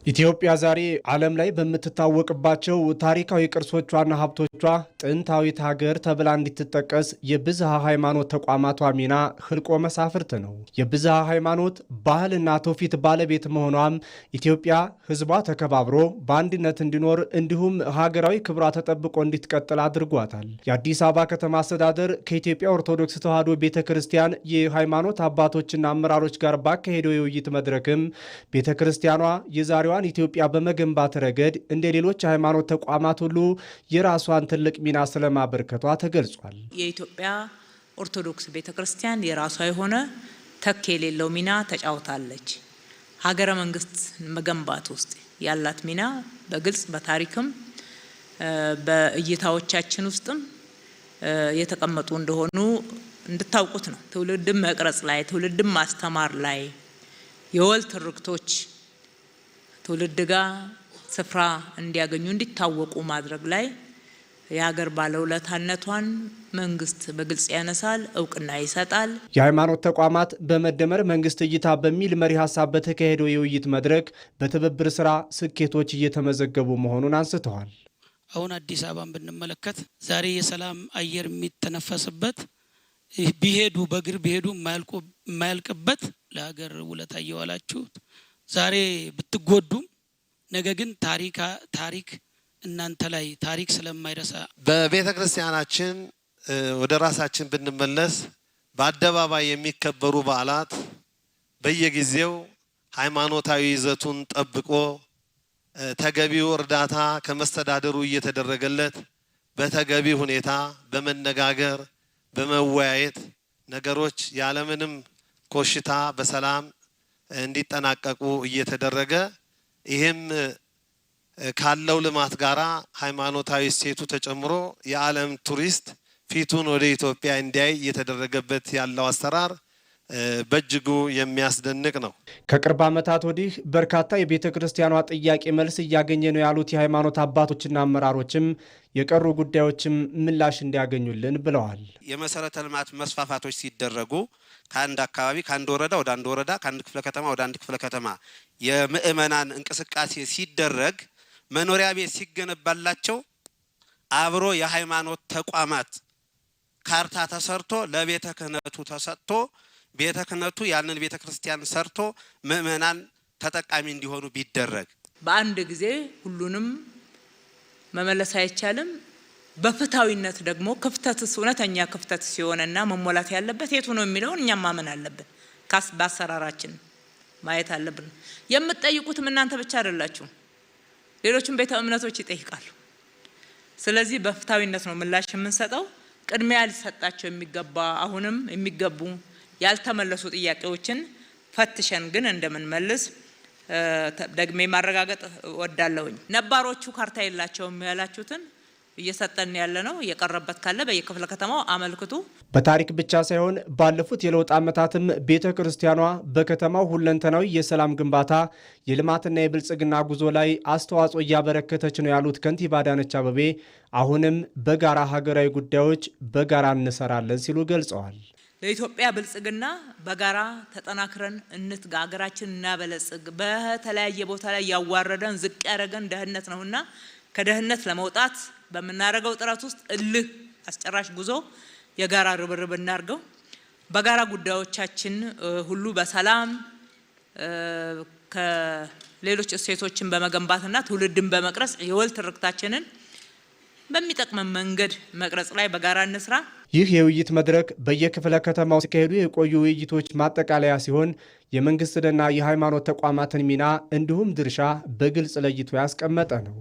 ኢትዮጵያ ዛሬ ዓለም ላይ በምትታወቅባቸው ታሪካዊ ቅርሶቿና ሀብቶቿ ጥንታዊት ሀገር ተብላ እንድትጠቀስ የብዝሃ ሃይማኖት ተቋማቷ ሚና ህልቆ መሳፍርት ነው። የብዝሃ ሃይማኖት ባህልና ትውፊት ባለቤት መሆኗም ኢትዮጵያ ህዝቧ ተከባብሮ በአንድነት እንዲኖር እንዲሁም ሀገራዊ ክብሯ ተጠብቆ እንዲትቀጥል አድርጓታል። የአዲስ አበባ ከተማ አስተዳደር ከኢትዮጵያ ኦርቶዶክስ ተዋሕዶ ቤተ ክርስቲያን የሃይማኖት አባቶችና አመራሮች ጋር ባካሄደው የውይይት መድረክም ቤተ ክርስቲያኗ የዛሬዋ ኢትዮጵያ በመገንባት ረገድ እንደ ሌሎች ሃይማኖት ተቋማት ሁሉ የራሷን ትልቅ ሚና ስለማበርከቷ ተገልጿል። የኢትዮጵያ ኦርቶዶክስ ቤተክርስቲያን የራሷ የሆነ ተክ የሌለው ሚና ተጫውታለች። ሀገረ መንግስት መገንባት ውስጥ ያላት ሚና በግልጽ በታሪክም በእይታዎቻችን ውስጥም የተቀመጡ እንደሆኑ እንድታውቁት ነው። ትውልድም መቅረጽ ላይ ትውልድም ማስተማር ላይ የወል ትርክቶች ትውልድ ጋር ስፍራ እንዲያገኙ እንዲታወቁ ማድረግ ላይ የሀገር ባለውለታነቷን መንግስት በግልጽ ያነሳል፣ እውቅና ይሰጣል። የሃይማኖት ተቋማት በመደመር መንግስት እይታ በሚል መሪ ሀሳብ በተካሄደው የውይይት መድረክ በትብብር ስራ ስኬቶች እየተመዘገቡ መሆኑን አንስተዋል። አሁን አዲስ አበባን ብንመለከት ዛሬ የሰላም አየር የሚተነፈስበት ቢሄዱ በእግር ቢሄዱ የማያልቅበት ለሀገር ውለታ እየዋላችሁ ዛሬ ብትጎዱም ነገ ግን ታሪክ እናንተ ላይ ታሪክ ስለማይረሳ በቤተ ክርስቲያናችን ወደ ራሳችን ብንመለስ በአደባባይ የሚከበሩ በዓላት በየጊዜው ሃይማኖታዊ ይዘቱን ጠብቆ ተገቢው እርዳታ ከመስተዳደሩ እየተደረገለት በተገቢ ሁኔታ በመነጋገር በመወያየት ነገሮች ያለምንም ኮሽታ በሰላም እንዲጠናቀቁ እየተደረገ ይህም ካለው ልማት ጋራ ሃይማኖታዊ እሴቱ ተጨምሮ የዓለም ቱሪስት ፊቱን ወደ ኢትዮጵያ እንዲያይ እየተደረገበት ያለው አሰራር በእጅጉ የሚያስደንቅ ነው። ከቅርብ ዓመታት ወዲህ በርካታ የቤተ ክርስቲያኗ ጥያቄ መልስ እያገኘ ነው ያሉት የሃይማኖት አባቶችና አመራሮችም የቀሩ ጉዳዮችም ምላሽ እንዲያገኙልን ብለዋል። የመሰረተ ልማት መስፋፋቶች ሲደረጉ ከአንድ አካባቢ ከአንድ ወረዳ ወደ አንድ ወረዳ ከአንድ ክፍለ ከተማ ወደ አንድ ክፍለ ከተማ የምእመናን እንቅስቃሴ ሲደረግ መኖሪያ ቤት ሲገነባላቸው አብሮ የሃይማኖት ተቋማት ካርታ ተሰርቶ ለቤተ ክህነቱ ተሰጥቶ ቤተ ክህነቱ ያንን ቤተ ክርስቲያን ሰርቶ ምእመናን ተጠቃሚ እንዲሆኑ ቢደረግ በአንድ ጊዜ ሁሉንም መመለስ አይቻልም። በፍታዊነት ደግሞ ክፍተትስ እውነተኛ ክፍተት ሲሆንና መሞላት ያለበት የቱ ነው የሚለውን እኛም ማመን አለብን። በአሰራራችን ማየት አለብን። የምትጠይቁትም እናንተ ብቻ አይደላችሁ፣ ሌሎችም ቤተ እምነቶች ይጠይቃሉ። ስለዚህ በፍታዊነት ነው ምላሽ የምንሰጠው። ቅድሚያ ሊሰጣቸው የሚገባ አሁንም የሚገቡ ያልተመለሱ ጥያቄዎችን ፈትሸን ግን እንደምንመልስ ደግሜ ማረጋገጥ ወዳለሁኝ። ነባሮቹ ካርታ የላቸውም ያላችሁትን እየሰጠን ያለ ነው። እየቀረበት ካለ በየክፍለ ከተማው አመልክቱ። በታሪክ ብቻ ሳይሆን ባለፉት የለውጥ ዓመታትም ቤተ ክርስቲያኗ በከተማው ሁለንተናዊ የሰላም ግንባታ የልማትና የብልጽግና ጉዞ ላይ አስተዋጽኦ እያበረከተች ነው ያሉት ከንቲባ አዳነች አቤቤ አሁንም በጋራ ሀገራዊ ጉዳዮች በጋራ እንሰራለን ሲሉ ገልጸዋል። ለኢትዮጵያ ብልጽግና በጋራ ተጠናክረን እንትጋ፣ ሀገራችን እናበለጽግ። በተለያየ ቦታ ላይ ያዋረደን ዝቅ ያደረገን ድህነት ነውና ከድህነት ለመውጣት በምናደርገው ጥረት ውስጥ እልህ አስጨራሽ ጉዞ የጋራ ርብርብ እናርገው። በጋራ ጉዳዮቻችን ሁሉ በሰላም ከሌሎች እሴቶችን በመገንባትና ትውልድን በመቅረጽ የወል ትርክታችንን በሚጠቅመን መንገድ መቅረጽ ላይ በጋራ እንስራ። ይህ የውይይት መድረክ በየክፍለ ከተማው ሲካሄዱ የቆዩ ውይይቶች ማጠቃለያ ሲሆን የመንግስትንና የሃይማኖት ተቋማትን ሚና እንዲሁም ድርሻ በግልጽ ለይቶ ያስቀመጠ ነው።